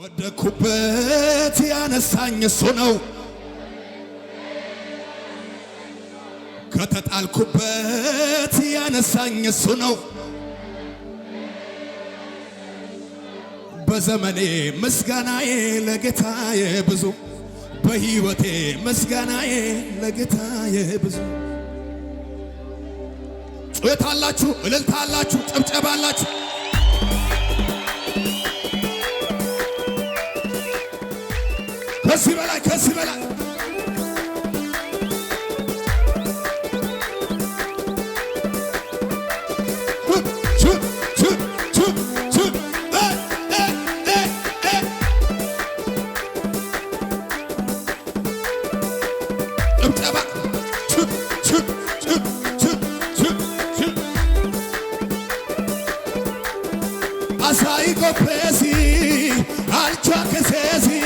ወደኩበት ያነሳኝ እሱ ነው ከተጣልኩበት ያነሳኝ እሱ ነው በዘመኔ ምስጋናዬ ለጌታዬ ብዙ በሕይወቴ ምስጋናዬ ለጌታዬ ብዙ ጩኸታላችሁ እልልታላችሁ ጨብጨባላችሁ ከዚህ በላይ Asai kopesi, alcha kesesi,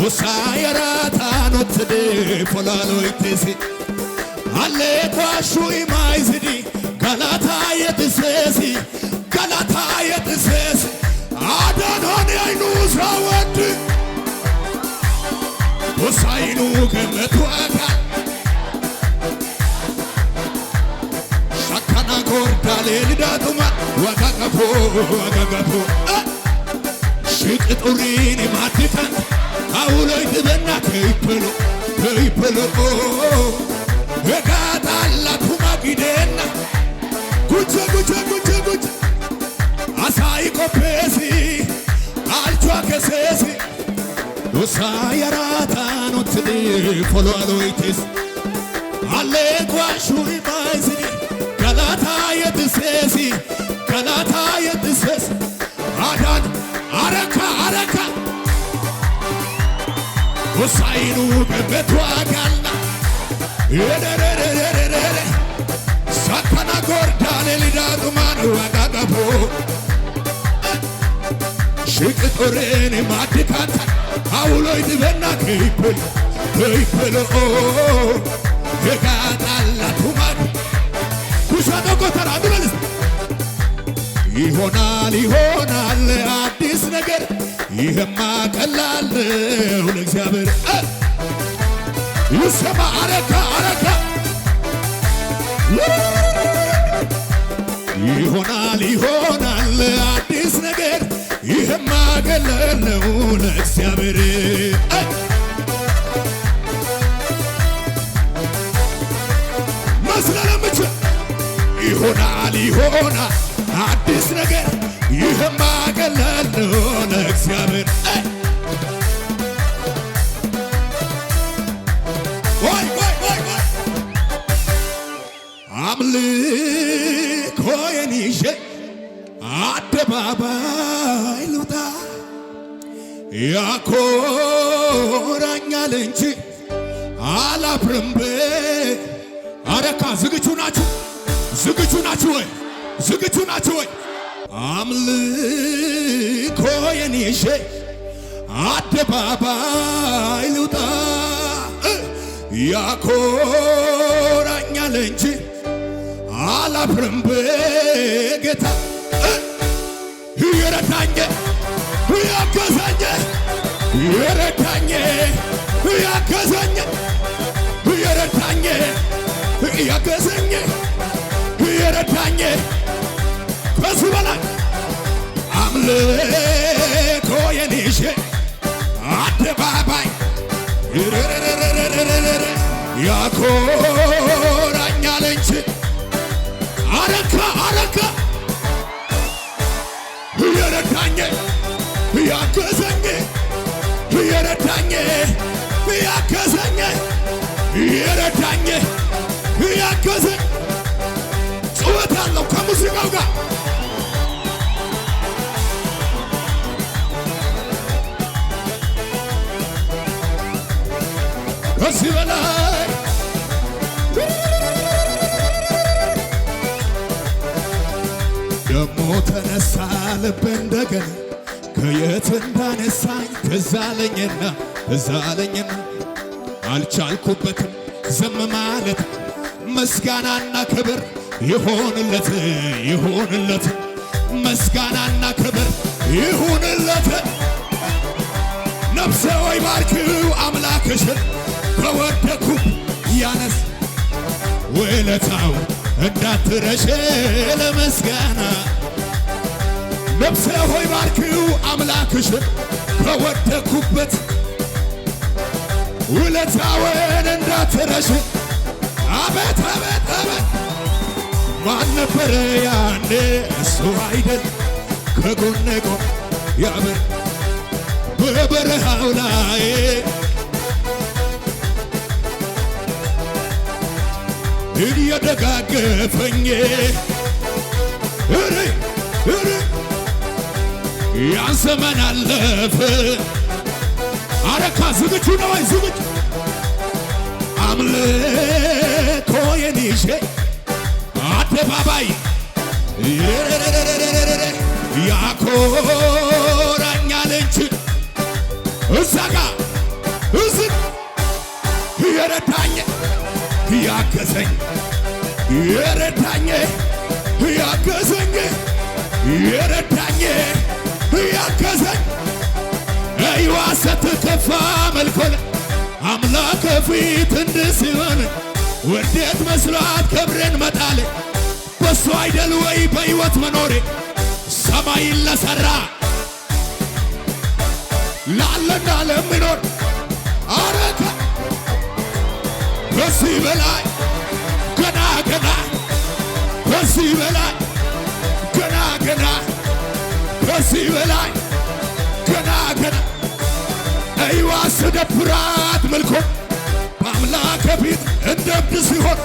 usayara tanotde polalo itesi. Alle kwashu imaizidi, galata yetesesi, Adonai ainu zawadi, usainu kemetuaka. Shakana gordale lidaduma. Wagagapo Shikiturini matikan Auloy dibena keipelo Egata alla tumagidena Gucce Asai kopesi Alchua kesesi Usayarata notidi Polo aloitis Allegua shui maizini Galata yetisesi Galata yetisesi Adan Araka Usainu bebetua galna Sakana gordane lidadumanu Wagagapo Shiktorene matikanta Auloy dibena keipelo Egata la tumani Kushado kotara dubelis ይሆናል አዲስ ነገር ይሄማ ቀላል ነው ለእግዚአብሔር ይሰማ አረካ ይሆናል አዲስ ነገር ይሄማ ቀላል ነው ለእግዚአብሔር መስላለምች ይሆናል አዲስ ነገር ይሄማ ቀላል ነው ለእግዚአብሔር ወይ አምልኮዬን ይዤ አደባባይ ልውጣ ያኮራኛል እንጂ አላፍርም አረካ ዝግጁ ናችሁ ወይ አምልኮዬን ይዤ አደባባይ ልውጣ ያኮራኛል እንጂ አላፍርም በጌታ ይረዳኝ ከሱ በላይ አምልኮዬን ይዤ አደባባይ ያኮራኛል እንጂ አረካ ይረዳኝ ያገዘኝ ጩኸት ያለው ከሙዚቃው ጋር ከዚህ በላይ ደሞ ተነሳ ልብ እንደገና ከየት እንዳነሳኝ ትዝ አለኝና አልቻልኩበትም ዝም ማለት ምስጋናና ክብር ይሆንለት ምስጋናና ክብር ይሁንለት ነፍሴ ሆይ ባርኪው አምላክሽን በወደኩብ ያነስ ውለታው እንዳትረሺ ለምስጋና ነፍሴ ሆይ ባርኪው አምላክሽን በወደኩበት ውለታውን እንዳትረሺ አቤት አቤት አቤት ማን ነበረ ያኔ እሱ አይደል ከጎኔ ቆሞ ያበር በበረሃው ላይ እየደጋገፈኝ ያን ዘመን አለፈ አረካ ዝግጁ ነው ወይ ዝግጁ አምልኮዬን ይዤ አደባባይ ያኮራኛል እንጂ እዛ ጋ እዝን የረዳኝ ያገዘኝ የረዳኝ ያገዘኝ የረዳኝ ያገዘኝ አይዋ ስትከፋ መልኮን አምላክ ፊት እንድስሆን ወዴት መስሏት ክብሬን መጣሌ በሱ አይደል ወይ በሕይወት መኖሬ ሰማይን ለሠራ ላለና ለሚኖር አረካ ከዚህ በላይ ገና ገና ከዚህ በላይ ገና ገና ከዚህ በላይ ገና ገና አይዋ ስደፍራት መልኮን በአምላክ ፊት እንደ እብድ ሲሆን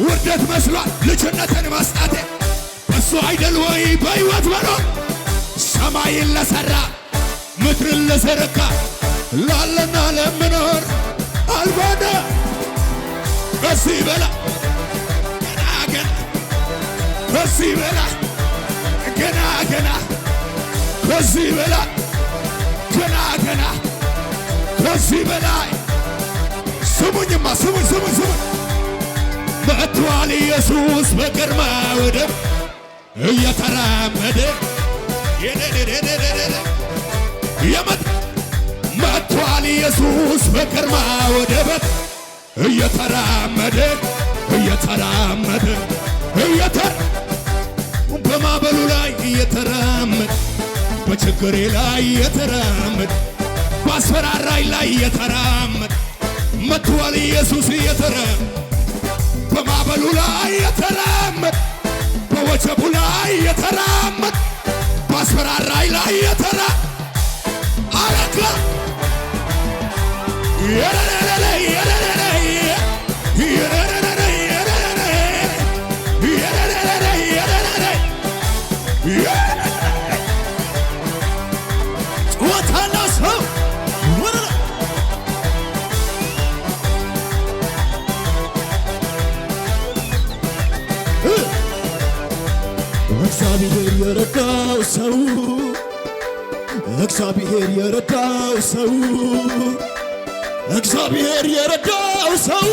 ውርደት መስሏል ልጅነትን ማስጣቴ በሱ አይደል ወይ በሕይወት መኖር ሰማይን ለሠራ ምድርን ለዘረጋ ላለና ለምኖር አልባዳ ከዚህ በላይ ገና ገና ከዚህ በላይ ገና ገና ከዚህ በላይ ገና ገና ከዚህ በላይ ስሙኝማ ስሙኝ ስሙኝ ስሙኝ መጥቷል ኢየሱስ በግርማ ወደብ እየተራመደ መጥቷል ኢየሱስ በግርማ ወደብ እየተራመደ በማዕበሉ ላይ እየተራመደ በችግሬ ላይ እየተራመደ በአስፈራራይ ላይ እየተራመደ መጥቷል ኢየሱስ እየተራመደ በማዕበሉ ላይ እየተራመደ በወጀቡ ላይ እየተራመደ በአስፈራራይ ላይ እየተራመደ አረካ እግዚአብሔር የረዳው ሰው እግዚአብሔር የረዳው ሰው እግዚአብሔር የረዳው ሰው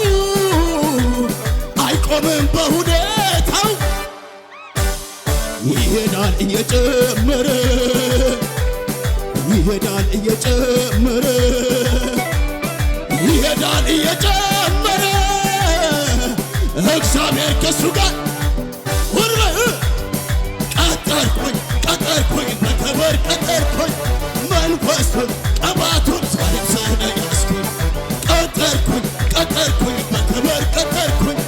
አይቆምም በሁኔታው ይሄዳል እየጨመረ ይሄዳል እየጨመረ ይሄዳል እየጨመረ እግዚአብሔር ከሱ ጋር ቀጠርኩኝ በክብር ቀጠርኩኝ መንፈሱን ቅባቱን ሳልሰነ ያስኩኝ ቀጠርኩኝ በክብር ቀጠርኩኝ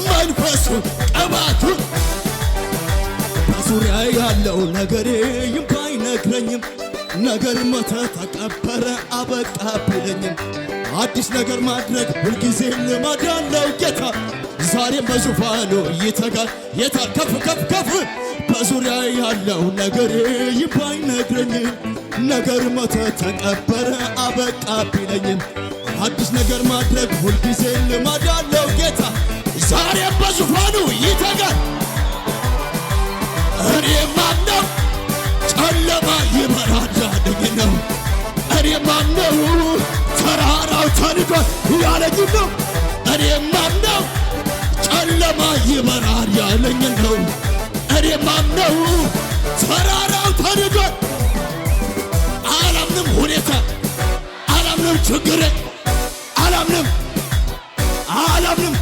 መንፈሱን ቅባቱን በዙሪያ ያለው ነገሬ ይምባ አይነግረኝም ነገር ሞተ ተቀበረ አበቃ ቢለኝም አዲስ ነገር ማድረግ ሁልጊዜ ልማድ ያለው ጌታ ዛሬም በዙፋኑ ይተጋል ከፍ ከፍ ከፍ በዙሪያ ያለው ነገር ይምባ አይነግረኝም ነገር ሞተ ተቀበረ አበቃ ቢለኝም አዲስ ነገር ማድረግ ሁልጊዜ ልማድ ያለው ጌታ ዛሬም በዙፋኑ ይተጋል። እኔ ማነው ጨለማ ይበራል ያለኝ ነው። እኔ ማነው ተራራው ተንዷል ያለኝ ነው። እኔ ማነው ጨለማ ይበራል ያለኝ ነው። እኔ ማነው ተራራው ተንዷል አላምንም ሁኔታ አላምንም ችግሬ አላምንም አላምንም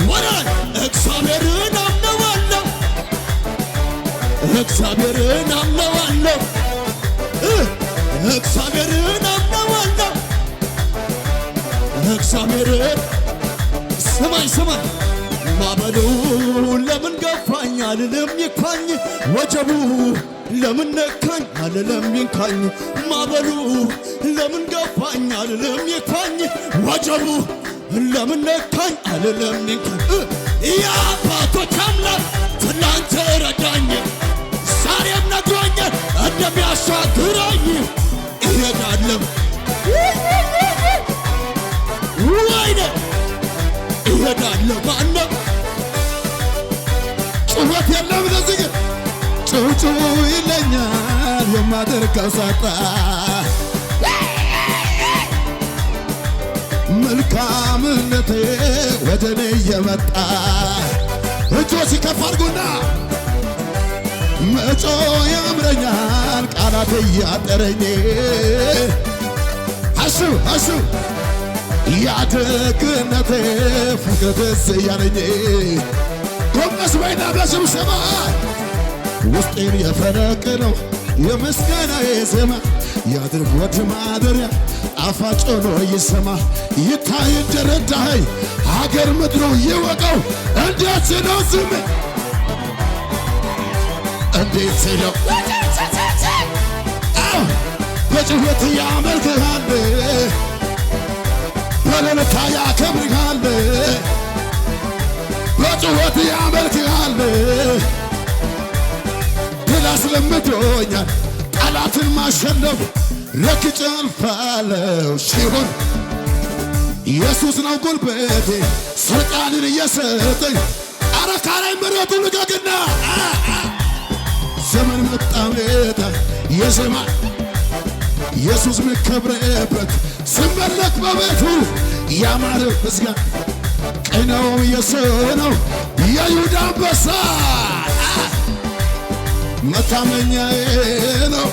ወራይ እግዚአብሔርን አምነዋለሁ እግዚአብሔርን አምነዋለሁ እግዚአብሔርን አምነዋለሁ እግዚአብሔርን ስማኝ ማበሉ ለምን ገፋኝ አልልም ይካኝ ወጀቡ ለምን ነካኝ አልልም ይንካኝ ማበሉ ለምን ገፋኝ አልልም ይካኝ ወጀቡ ለምን ነካኝ አልልም ይንካኝ የአባቶች አምላክ ትናንት ረዳኝ ዛሬም ነግሮኛል እንደሚያሻግረኝ እሄዳለሁ ወይኔ እሄዳለሁ ማነው ጩኸት የለም ለዚህ ጩጩ ይለኛል የማደርገው ሳጣ መልካምነቴ ወደ እኔ እየመጣ እጆች ከፍ አድርጉና መጮ ያምረኛል ቃላት እያጠረኝ አሹ ያደግነቴ ፍቅር ደስ እያለኝ ጎንበስ በይና በስብሰባ ውስጤን የፈነቀለው የምስጋናዬ ዜማ ያድርግ ወድ ማደሪያ ጣፋጭ ሆኖ ይሰማ ይታይ እንደረዳኸኝ ሀገር ምድሩ ይወቀው እንዴት ነው ዝም እንዴት ነው በጭወት ያመልክሃል በለልታ ያከብርሃል በጭወት ያመልክሃል ድል አስለምዶኛል ጠላትን ማሸነፍ ረክጬ አልፋለሁ ሲሆን ኢየሱስ ነው ጉልበቴ ስልጣንን እየሰጠኝ አረ ካላይ መሬቱ ልቀቅና ዘመን መጣ ሜታ የዘማ ኢየሱስ ሚከብርበት ስመለክ በቤቱ ያማረ ምስጋና ቀናው ኢየሱስ ነው የይሁዳ አንበሳ መታመኛዬ ነው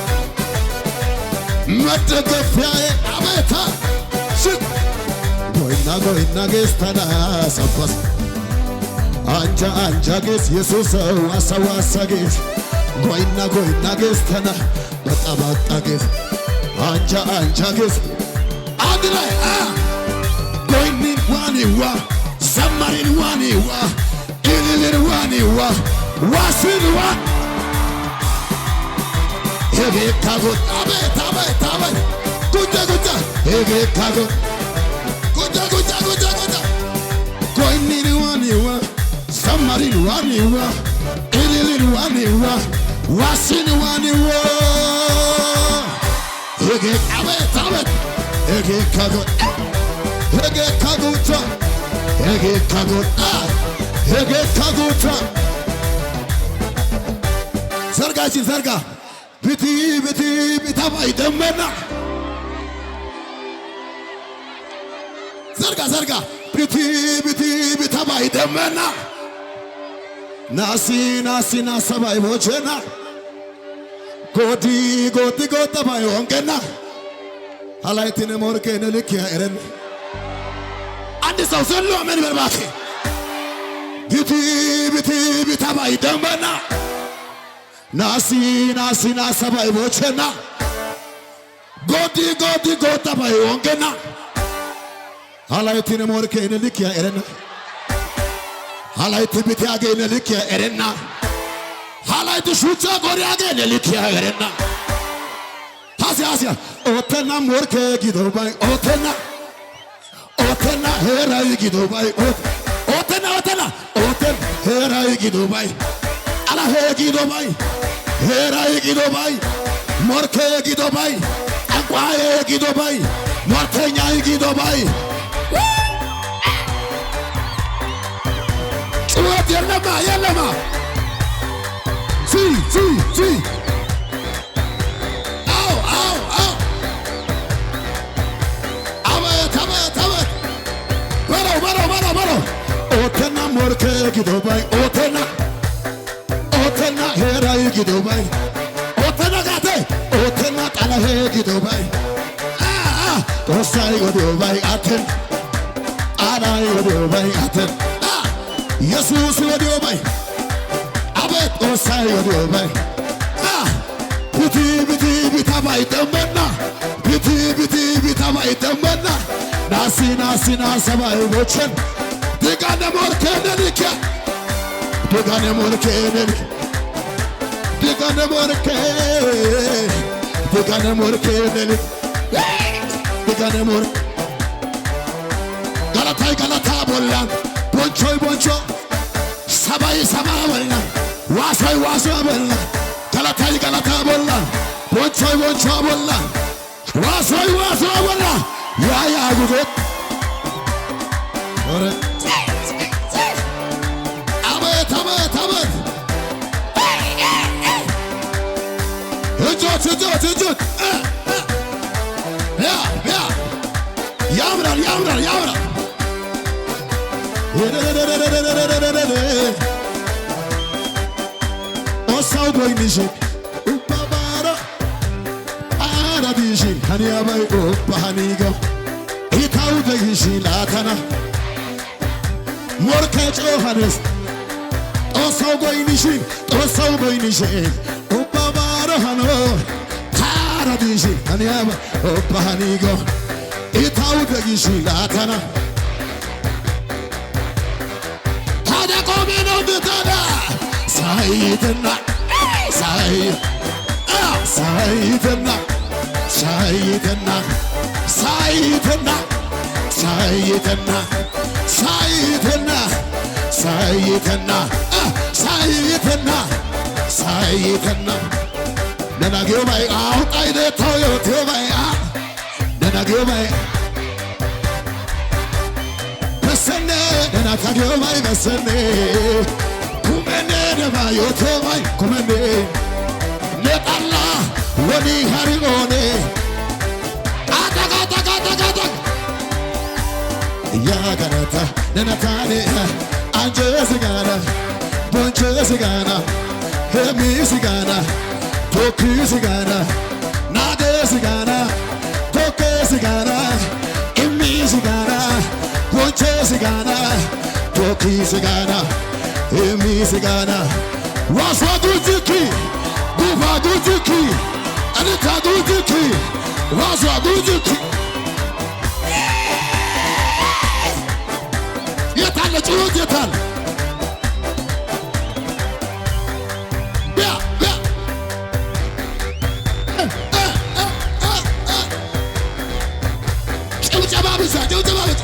መደገፊያዬ አቤታ ጎይና ጌስተና ሰባስ አንጃ ጌስ ኢየሱስ ዋሳዋሳ ጌስ ጎይና ጌስተና በጣባጣ ጌስ አንጃ ጌስ አንድ ላይ ጎይኒን ዋኒዋ ዘማሪን ዋኒዋ ኢሊሊን ዋኒዋ ዋሲንዋ Egekagot, abet, guja, egekagot, guja. Koinini waniwa, samarini waniwa, ililini waniwa, wasini waniwa. Abet, egekagot, egekagot. Zarga. ብቲ ቢታባይ ደመና ዘርጋ ብቲ ቢታባይ ደመና ናሲና ሰባይ ቦቸና ጎዲ ጎጠባይ ወንገና አላይቲነ ሞርከነ ልክ ያረን አንድ ሰው ዘሎ አሜን በርባቴ ብቲ ቢታባይ ደመና ናሲና ሰባይ ቦቸና ጎዲ ጎጠባይ ወንገና አላይቲነ ሞርከነ ልክ ያረን አላይቲ ቢቲ ያገነ ልክ ያረና አላይቲ ሹቻ ጎሪ ያገነ ልክ ያረና ታሲያ ኦተና ሞርከ ጊዶባይ ኦተና ሄራይ ጊዶባይ ኦተና ሄራይ ጊዶባይ አላ ጊዶባይ ሄራይ ጊዶባይ ሞርከ ጊዶባይ አንቋዬ ጊዶባይ ሞርተኛይ ጊዶባይ ጩኸት የለማ ሲ አው አቤት በለው ኦተና ሞርከ ጊዶባይ ኦተና ሄራይ ጊዶባይ ኦተና ጋቴ ኦተና ጣላሄ ጊዶባይ ጦሳይ ወዶ ባይአትን አናይ ወዶ ባይአትን ኢየሱስ ወዶ ባይ አቤት ጦሳይ ወዶ ባይ ቢቲ ቢቲ ቢታባይ ተመና ቢቲ ቢቲ ቢታባይ ተመና ናሲ ናሲ ናሰባይ ቦቸን ድጋነ ሞርከነልከ ድጋነ ሞርከነልከ ድጋነ ሞርከ ድጋነ ሞርከነልከ ድጋነ ሞርከ ገላታይ ገላታ ቦላን ቦንቾይ ቦንቾ ሰባይ ሰባ ቦላን ዋሶይ ዋሶ ቦላን ገላታይ ገላታ ቦላን ቦንቾይ ቦንቾ ቦላን ዋሶይ ዋሶ ቦላን ያያ ጉጎት ኦረ አቤት አቤት አቤት እጆት እጆት እጆት ያ ያ ያምራል ያምራል ያምራል ኦሳው ጎይንሽ ኡባባራ አራዲሽ ሃኒያባይ ኦባሃኒጋ ኢታው ደግሽ ላታና ሞርከ ጮሃንስ ጦሳው ጎይንሽ ኡባባራ ሃኖ አራዲሽ ሃኒያባይ ኦባሃኒጋ ኢታው ደግሽ ላታና ታዲያ ቆሜ ነው ብታዳ ሳይትና ሳይትና ሳይትና ሳይትና ሳይትና ሳይትና ሳይትና ሳይትና ሳይትና ነናጌው ባይ አውጣይ ደታው የወቴው ባይ ነናጌው ባይ በሰነ ነናታጌው ባይ በሰነ ኩመኔ ደባ የወቴው ባይ ኩመኔ ነጣላ ወኒ ሃሪጎኔ አጠቃጠቃጠቃጠቅ ያገረታ ነናታኔ አንጀ ስጋና ቦንቸ ስጋና ሄሚ ስጋና ቶክ ስጋና ናደ ስጋና ቶክ ስጋና ኢሚ ስጋና ቦንቸ ስጋና ቶክ ስጋና ሄሚ ስጋና ዋሷ ጉጅኪ ጉፋ ጉጅኪ አንታ ጉጅኪ ዋሷ ጉጅኪ የታለ ጩኸት የታለ ጭብጨባ ብቻ ጭብጨባ ብቻ